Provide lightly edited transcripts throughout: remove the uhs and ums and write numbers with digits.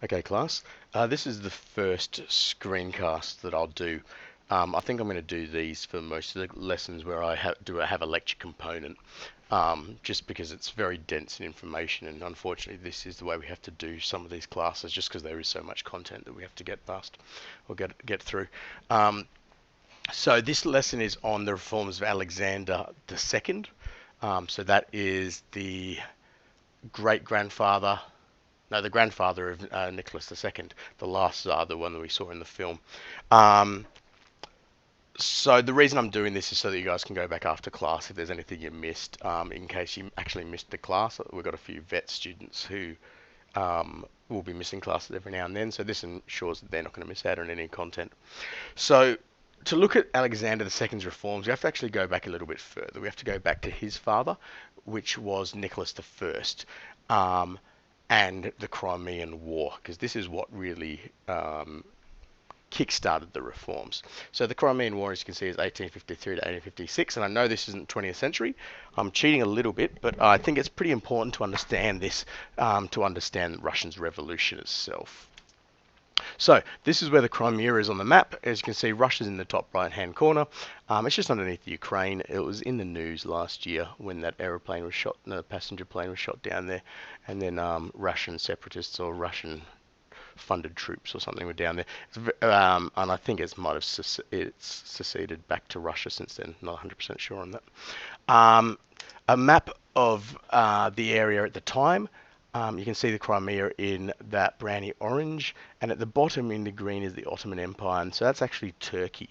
Okay, class. This is the first screencast that I'll do. I think I'm going to do these for most of the lessons where I have a lecture component, just because it's very dense in information, and unfortunately, this is the way we have to do some of these classes, just because there is so much content that we have to get past or get through. Um, so this lesson is on the reforms of Alexander II. So that is the great grandfather, no, the grandfather of Nicholas II, the last Tsar, the one that we saw in the film. Um, so the reason I'm doing this is so that you guys can go back after class if there's anything you missed, in case you actually missed the class. We've got a few vet students who will be missing classes every now and then, so this ensures that they're not going to miss out on any content. So to look at Alexander II's reforms, we have to actually go back a little bit further. We have to go back to his father, which was Nicholas I, and the Crimean War, because this is what really kick-started the reforms. So the Crimean War, as you can see, is 1853 to 1856, and I know this isn't 20th century. I'm cheating a little bit, but I think it's pretty important to understand this, to understand Russia's revolution itself. So this is where the Crimea is on the map. As you can see, Russia's in the top right-hand corner. It's just underneath Ukraine. It was in the news last year when that aeroplane was shot, the passenger plane was shot down there, and then Russian separatists or Russian funded troops or something were down there. And I think it's seceded back to Russia since then. Not 100% sure on that. A map of the area at the time. You can see the Crimea in that browny orange, and at the bottom in the green is the Ottoman Empire, and so that's actually Turkey.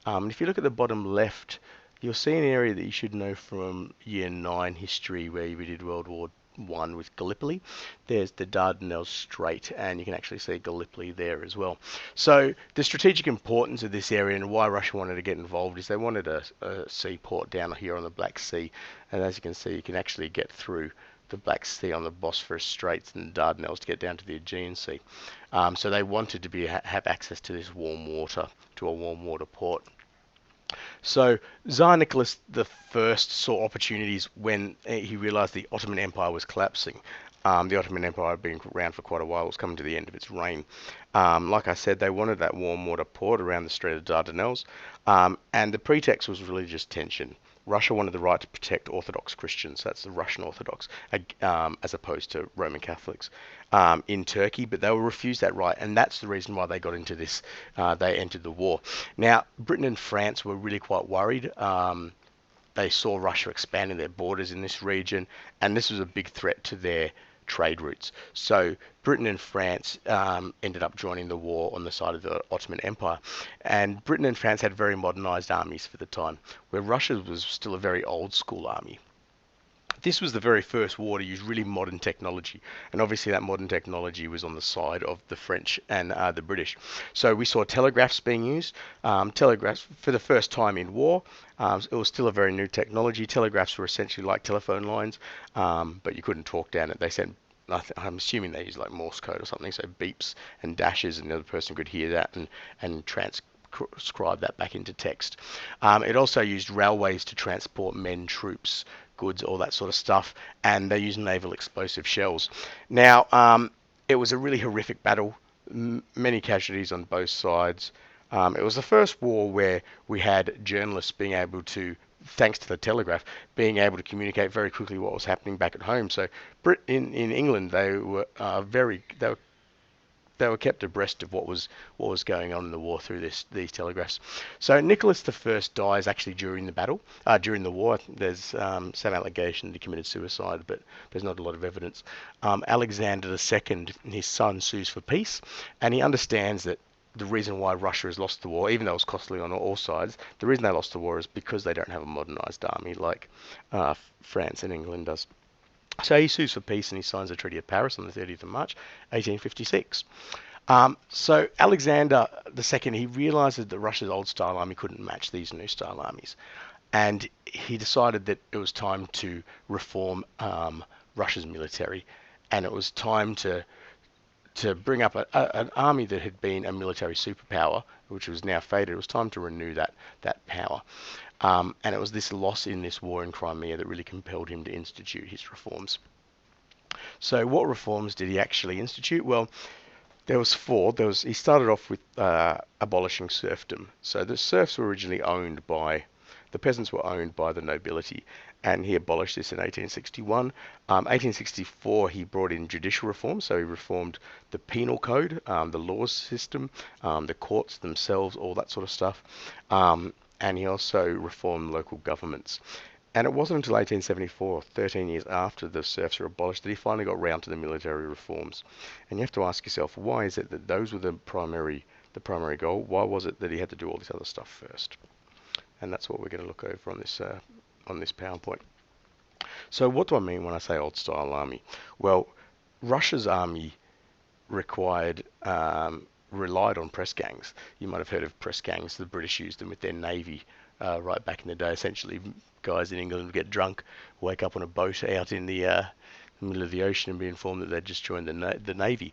If you look at the bottom left, you'll see an area that you should know from Year 9 history where we did World War I with Gallipoli. There's the Dardanelles Strait, and you can actually see Gallipoli there as well. So the strategic importance of this area and why Russia wanted to get involved is they wanted a seaport down here on the Black Sea, and as you can see, you can actually get through the Black Sea on the Bosphorus Straits and the Dardanelles to get down to the Aegean Sea. So they wanted to have access to this warm water, to a warm water port. So Tsar Nicholas I saw opportunities when he realized the Ottoman Empire was collapsing. The Ottoman Empire had been around for quite a while. It was coming to the end of its reign. Like I said, they wanted that warm water port around the Strait of Dardanelles, and the pretext was religious tension. Russia wanted the right to protect Orthodox Christians, that's the Russian Orthodox, as opposed to Roman Catholics, in Turkey, but they were refused that right, and that's the reason why they got into this. They entered the war. Now, Britain and France were really quite worried. They saw Russia expanding their borders in this region, and this was a big threat to their trade routes. So Britain and France ended up joining the war on the side of the Ottoman Empire. And Britain and France had very modernized armies for the time, where Russia was still a very old school army. This was the very first war to use really modern technology, and obviously that modern technology was on the side of the French and the British. So we saw telegraphs being used. Telegraphs for the first time in war. It was still a very new technology. Telegraphs were essentially like telephone lines, but you couldn't talk down it. They sent, I'm assuming they used like Morse code or something, so beeps and dashes, and the other person could hear that and transcribe that back into text. It also used railways to transport men, troops, goods, all that sort of stuff, and they used naval explosive shells. Now, it was a really horrific battle, many casualties on both sides. It was the first war where we had journalists being able to, thanks to the telegraph, being able to communicate very quickly what was happening back at home. So in England, they were kept abreast of what was going on in the war through these telegraphs. So Nicholas I dies actually during the battle, during the war. There's some allegation that he committed suicide, but there's not a lot of evidence. Alexander II, his son, sues for peace, and he understands that the reason why Russia has lost the war, even though it was costly on all sides, the reason they lost the war is because they don't have a modernized army like France and England does. So he sues for peace and he signs the Treaty of Paris on the 30th of March, 1856. So Alexander II, he realizes that Russia's old style army couldn't match these new style armies. And he decided that it was time to reform Russia's military. And it was time to bring up an army that had been a military superpower, which was now faded. It was time to renew that power. And it was this loss in this war in Crimea that really compelled him to institute his reforms. So what reforms did he actually institute? Well, There was four. He started off with abolishing serfdom. So the serfs were originally owned by the peasants were owned by the nobility, and he abolished this in 1861. 1864, he brought in judicial reform, so he reformed the penal code, the laws system, the courts themselves, all that sort of stuff, and he also reformed local governments. And it wasn't until 1874, 13 years after the serfs were abolished, that he finally got round to the military reforms. And you have to ask yourself, why is it that those were the primary goal? Why was it that he had to do all this other stuff first? And that's what we're going to look over on this PowerPoint. So what do I mean when I say old style army? Well, Russia's army required relied on press gangs. You might have heard of press gangs. The British used them with their navy right back in the day. Essentially, guys in England would get drunk, wake up on a boat out in the middle of the ocean and be informed that they'd just joined the navy.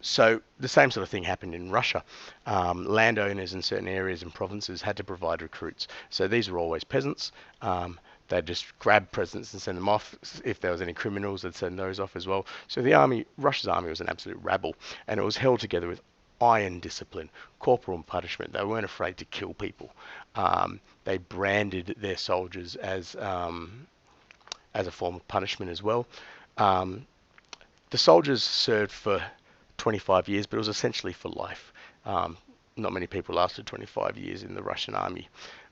So the same sort of thing happened in Russia. Landowners in certain areas and provinces had to provide recruits. So these were always peasants. They'd just grab peasants and send them off. If there was any criminals, they'd send those off as well. So Russia's army was an absolute rabble, and it was held together with iron discipline, corporal punishment. They weren't afraid to kill people. They branded their soldiers as a form of punishment as well. The soldiers served for 25 years, but it was essentially for life. Not many people lasted 25 years in the Russian army.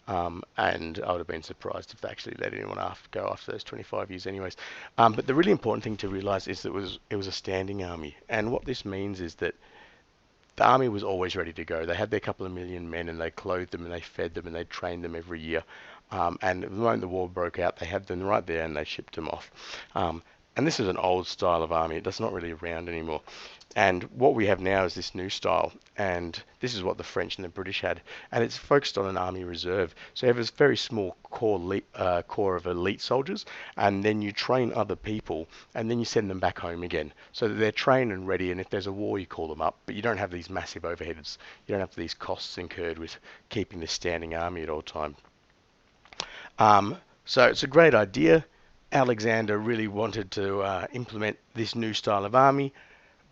And I would have been surprised if they actually let anyone go after those 25 years anyways. But the really important thing to realise is that it was a standing army. And what this means is that the army was always ready to go. They had their couple of million men, and they clothed them, and they fed them, and they trained them every year. And the moment the war broke out, they had them right there, and they shipped them off. And this is an old style of army. It's not really around anymore. And what we have now is this new style, and this is what the French and the British had, and it's focused on an army reserve. So you have this very small core of elite soldiers, and then you train other people, and then you send them back home again, so that they're trained and ready, and if there's a war, you call them up, but you don't have these massive overheads. You don't have these costs incurred with keeping this standing army at all time. So it's a great idea. Alexander really wanted to implement this new style of army,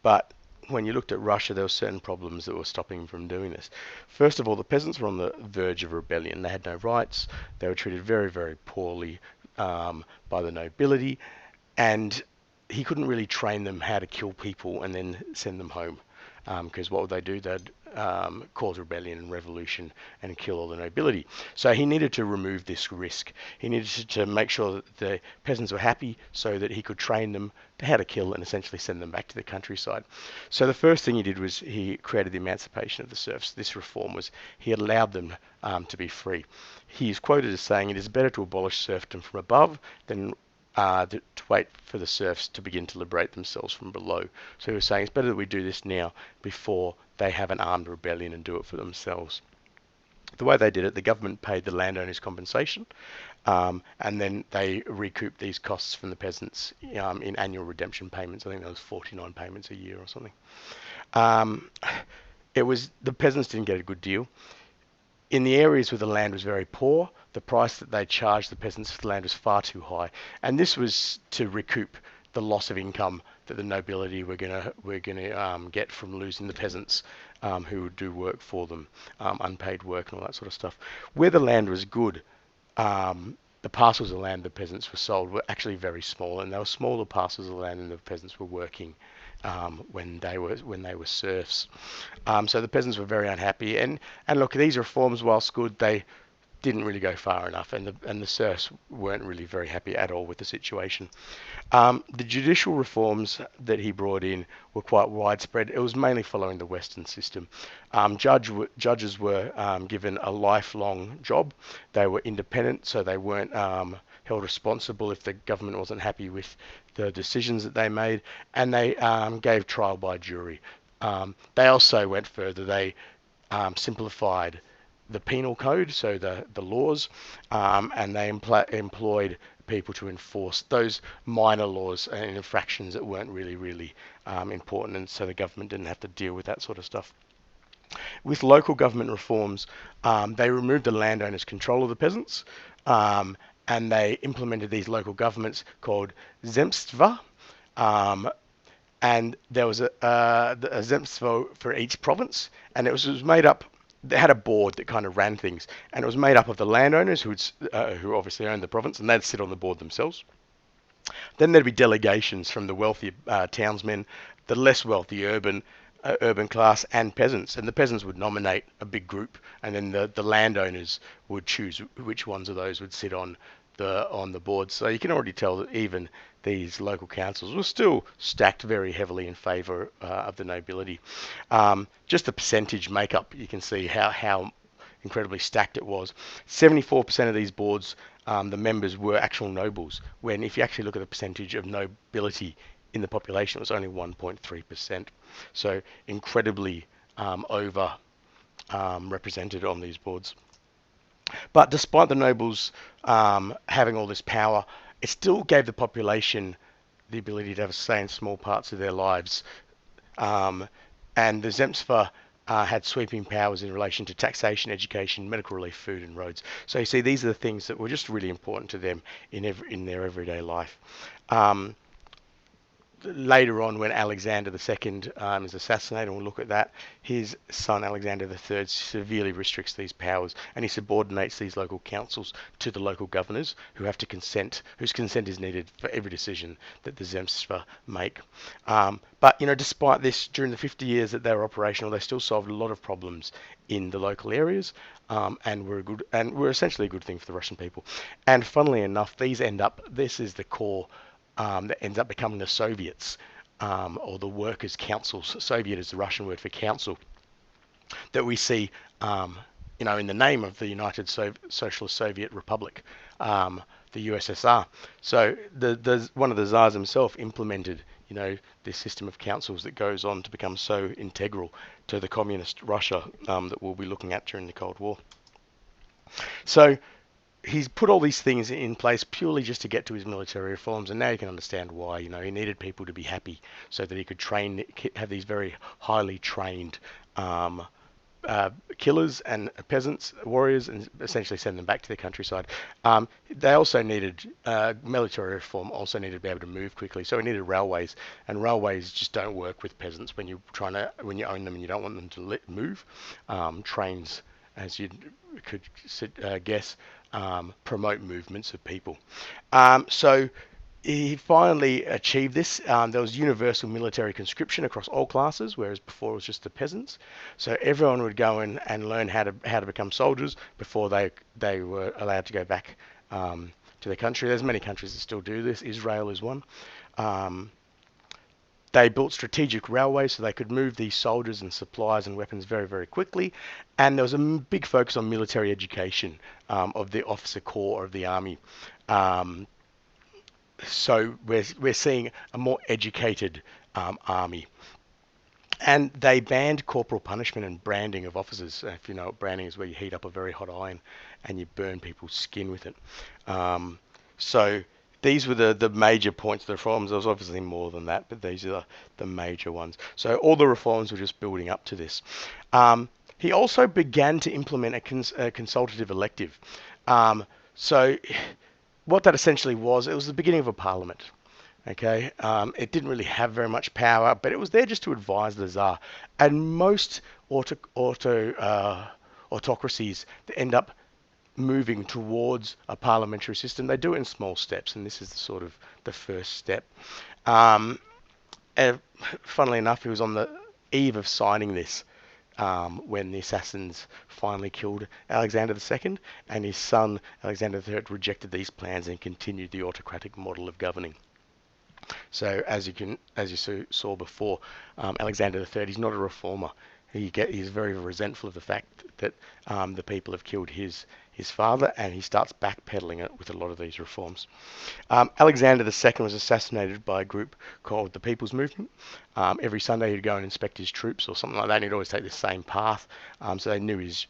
but when you looked at Russia, there were certain problems that were stopping him from doing this. First of all, the peasants were on the verge of rebellion. They had no rights. They were treated very, very poorly by the nobility, and he couldn't really train them how to kill people and then send them home. Because what would they do? They'd cause rebellion and revolution and kill all the nobility. So he needed to remove this risk. He needed to make sure that the peasants were happy so that he could train them how to kill and essentially send them back to the countryside. So the first thing he did was he created the emancipation of the serfs. This reform was he allowed them to be free. He is quoted as saying, "It is better to abolish serfdom from above than to wait for the serfs to begin to liberate themselves from below." So he was saying it's better that we do this now before they have an armed rebellion and do it for themselves. The way they did it, the government paid the landowners compensation, and then they recouped these costs from the peasants in annual redemption payments. I think that was 49 payments a year or something. The peasants didn't get a good deal. In the areas where the land was very poor, the price that they charged the peasants for the land was far too high, and this was to recoup the loss of income that the nobility were gonna get from losing the peasants who would do work for them, unpaid work and all that sort of stuff. Where the land was good, the parcels of land the peasants were sold were actually very small, and they were smaller parcels of land than the peasants were working when they were serfs. So the peasants were very unhappy, and look, these reforms, whilst good, they didn't really go far enough, and the serfs weren't really very happy at all with the situation. The judicial reforms that he brought in were quite widespread. It was mainly following the Western system. Judges were given a lifelong job. They were independent, so they weren't held responsible if the government wasn't happy with the decisions that they made, and they gave trial by jury. They also went further. They simplified the penal code, so the laws, and they employed people to enforce those minor laws and infractions that weren't really important, and so the government didn't have to deal with that sort of stuff. With local government reforms, they removed the landowners' control of the peasants, and they implemented these local governments called zemstva, and there was a zemstvo for each province, and it was made up. They had a board that kind of ran things, and it was made up of the landowners who obviously owned the province, and they'd sit on the board themselves. Then there'd be delegations from the wealthy townsmen, the less wealthy urban class, and peasants. And the peasants would nominate a big group, and then the landowners would choose which ones of those would sit on the board. So you can already tell that even these local councils were still stacked very heavily in favour of the nobility. Just the percentage makeup, you can see how incredibly stacked it was. 74% of these boards, the members were actual nobles, when if you actually look at the percentage of nobility in the population, it was only 1.3%. So incredibly over represented on these boards. But despite the nobles having all this power, it still gave the population the ability to have a say in small parts of their lives. Um, and the Zemstva had sweeping powers in relation to taxation, education, medical relief, food, and roads. So you see, these are the things that were just really important to them in their everyday life. Um, Later on, when Alexander II is assassinated, and we'll look at that, his son Alexander III severely restricts these powers, and he subordinates these local councils to the local governors, who have to consent, whose consent is needed for every decision that the Zemstva make. But despite this, during the 50 years that they were operational, they still solved a lot of problems in the local areas, were essentially a good thing for the Russian people. And funnily enough, this is the core that ends up becoming the Soviets, or the workers' councils. Soviet is the Russian word for council, that we see, in the name of the United Socialist Soviet Republic, the USSR. So one of the Tsars himself implemented, this system of councils that goes on to become so integral to the communist Russia that we'll be looking at during the Cold War. So he's put all these things in place purely just to get to his military reforms, and now you can understand why. He needed people to be happy so that he could have these very highly trained killers and peasants, warriors, and essentially send them back to their countryside. They also needed military reform. Also needed to be able to move quickly, so we needed railways. And railways just don't work with peasants when you own them and you don't want them to move. Trains, as you could guess, promote movements of people. So he finally achieved this. There was universal military conscription across all classes, whereas before it was just the peasants. So everyone would go in and learn how to become soldiers before they were allowed to go back to their country. There's many countries that still do this. Israel is one. They built strategic railways so they could move these soldiers and supplies and weapons very, very quickly. And there was a big focus on military education of the officer corps of the army. So we're seeing a more educated army. And they banned corporal punishment and branding of officers. If you know what branding is, where you heat up a very hot iron and you burn people's skin with it. So these were the major points of the reforms. There was obviously more than that, but these are the major ones. So all the reforms were just building up to this. He also began to implement a consultative elective. So what that essentially was, it was the beginning of a parliament. Okay, it didn't really have very much power, but it was there just to advise the Tsar. And most autocracies that end up moving towards a parliamentary system, they do it in small steps, and this is sort of the first step. Funnily enough, he was on the eve of signing this when the assassins finally killed Alexander II, and his son Alexander III rejected these plans and continued the autocratic model of governing. So as you saw before, Alexander III, he's not a reformer. He's very resentful of the fact that the people have killed his father, and he starts backpedaling it with a lot of these reforms. Alexander II was assassinated by a group called the People's Movement. Every Sunday he'd go and inspect his troops or something like that, and he'd always take the same path, so they knew his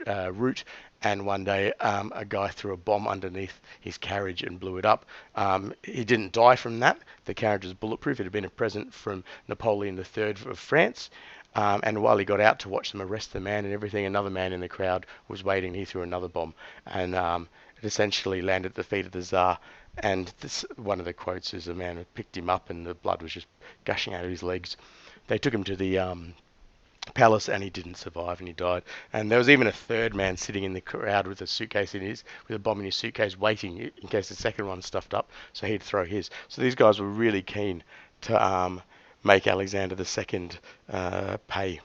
route. And one day a guy threw a bomb underneath his carriage and blew it up. He didn't die from that. The carriage was bulletproof. It had been a present from Napoleon III of France. And while he got out to watch them arrest the man and everything, another man in the crowd was waiting. He threw another bomb, and it essentially landed at the feet of the Tsar. And one of the quotes is a man had picked him up and the blood was just gushing out of his legs. They took him to the palace and he didn't survive and he died. And there was even a third man sitting in the crowd with with a bomb in his suitcase, waiting in case the second one stuffed up, so he'd throw his. So these guys were really keen to make Alexander II pay